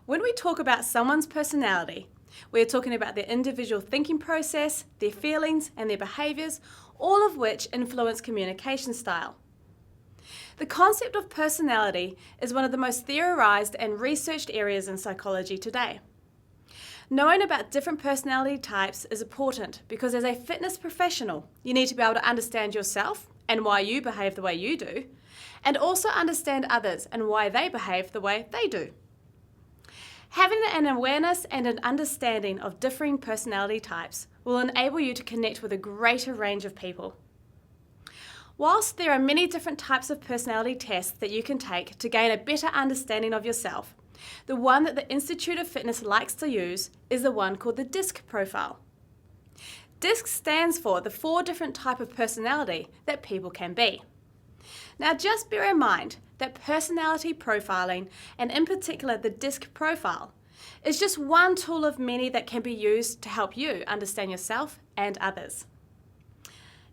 When we talk about someone's personality, we are talking about their individual thinking process, their feelings, and their behaviours, all of which influence communication style. The concept of personality is one of the most theorised and researched areas in psychology today. Knowing about different personality types is important because as a fitness professional, you need to be able to understand yourself and why you behave the way you do, and also understand others and why they behave the way they do. Having an awareness and an understanding of differing personality types will enable you to connect with a greater range of people. Whilst there are many different types of personality tests that you can take to gain a better understanding of yourself, the one that the Institute of Fitness likes to use is the one called the DISC profile. DISC stands for the 4 different types of personality that people can be. Now just bear in mind that personality profiling, and in particular the DISC profile, is just one tool of many that can be used to help you understand yourself and others.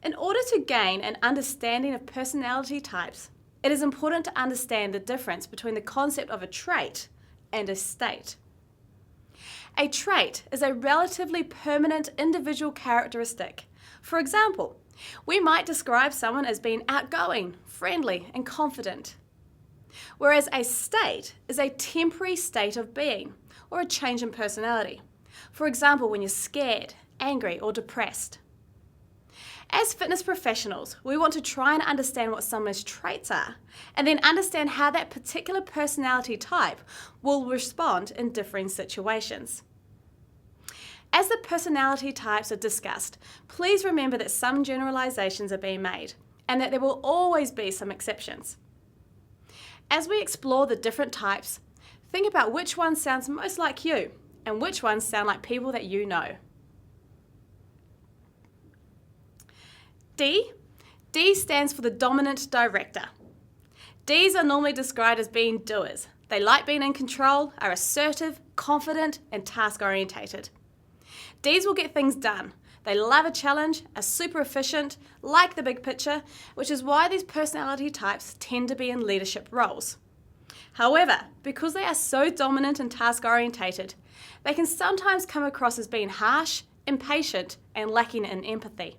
In order to gain an understanding of personality types, it is important to understand the difference between the concept of a trait and a state. A trait is a relatively permanent individual characteristic. For example, we might describe someone as being outgoing, friendly, and confident. Whereas a state is a temporary state of being or a change in personality. For example, when you're scared, angry, or depressed. As fitness professionals, we want to try and understand what someone's traits are and then understand how that particular personality type will respond in differing situations. As the personality types are discussed, please remember that some generalizations are being made and that there will always be some exceptions. As we explore the different types, think about which one sounds most like you and which ones sound like people that you know. D stands for the dominant director. Ds are normally described as being doers. They like being in control, are assertive, confident, and task-orientated. Ds will get things done. They love a challenge, are super efficient, like the big picture, which is why these personality types tend to be in leadership roles. However, because they are so dominant and task-orientated, they can sometimes come across as being harsh, impatient, and lacking in empathy.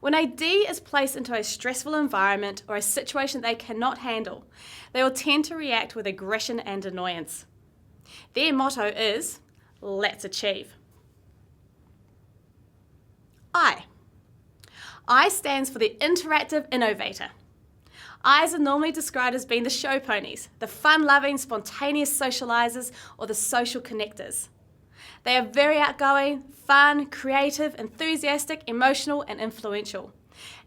When a D is placed into a stressful environment or a situation they cannot handle, they will tend to react with aggression and annoyance. Their motto is, let's achieve. I stands for the interactive innovator. Is are normally described as being the show ponies, the fun-loving, spontaneous socializers, or the social connectors. They are very outgoing, fun, creative, enthusiastic, emotional, and influential,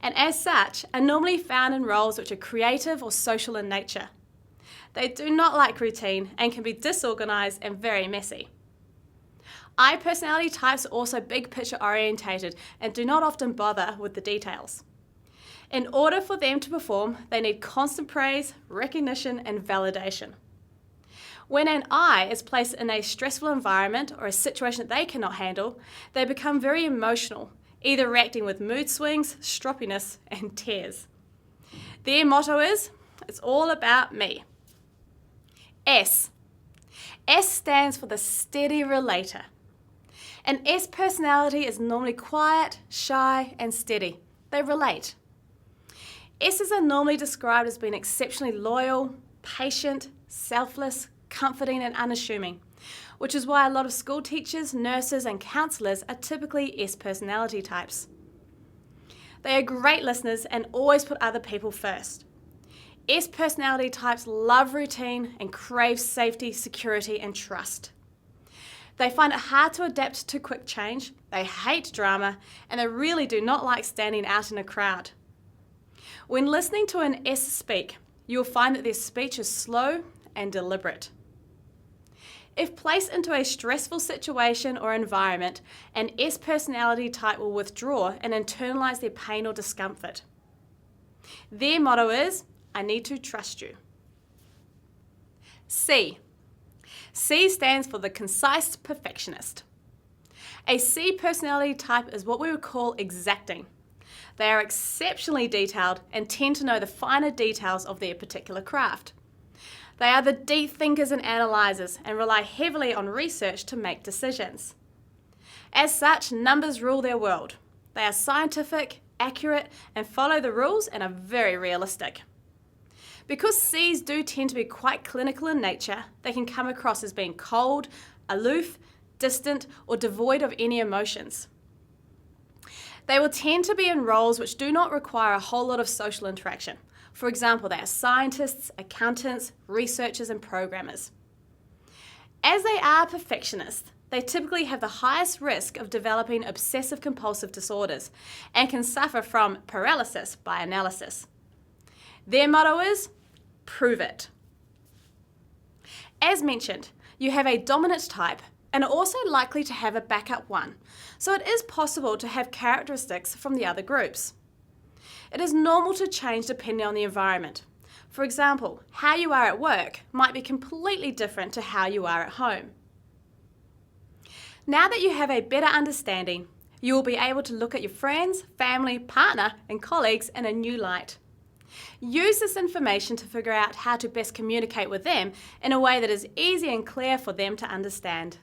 and as such are normally found in roles which are creative or social in nature. They do not like routine and can be disorganized and very messy. I personality types are also big picture orientated and do not often bother with the details. In order for them to perform, they need constant praise, recognition, and validation. When an I is placed in a stressful environment or a situation that they cannot handle, they become very emotional, either reacting with mood swings, stroppiness, and tears. Their motto is, it's all about me. S stands for the steady relator. An S personality is normally quiet, shy, and steady. They relate. S's are normally described as being exceptionally loyal, patient, selfless, comforting, and unassuming, which is why a lot of school teachers, nurses, and counsellors are typically S personality types. They are great listeners and always put other people first. S personality types love routine and crave safety, security, and trust. They find it hard to adapt to quick change, they hate drama, and they really do not like standing out in a crowd. When listening to an S speak, you will find that their speech is slow and deliberate. If placed into a stressful situation or environment, an S personality type will withdraw and internalise their pain or discomfort. Their motto is, I need to trust you. C stands for the concise perfectionist. A C personality type is what we would call exacting. They are exceptionally detailed and tend to know the finer details of their particular craft. They are the deep thinkers and analysers and rely heavily on research to make decisions. As such, numbers rule their world. They are scientific, accurate, and follow the rules and are very realistic. Because Cs do tend to be quite clinical in nature, they can come across as being cold, aloof, distant, or devoid of any emotions. They will tend to be in roles which do not require a whole lot of social interaction. For example, they are scientists, accountants, researchers, and programmers. As they are perfectionists, they typically have the highest risk of developing obsessive-compulsive disorders and can suffer from paralysis by analysis. Their motto is, prove it. As mentioned, you have a dominant type and are also likely to have a backup one, so it is possible to have characteristics from the other groups. It is normal to change depending on the environment. For example, how you are at work might be completely different to how you are at home. Now that you have a better understanding, you will be able to look at your friends, family, partner, and colleagues in a new light. Use this information to figure out how to best communicate with them in a way that is easy and clear for them to understand.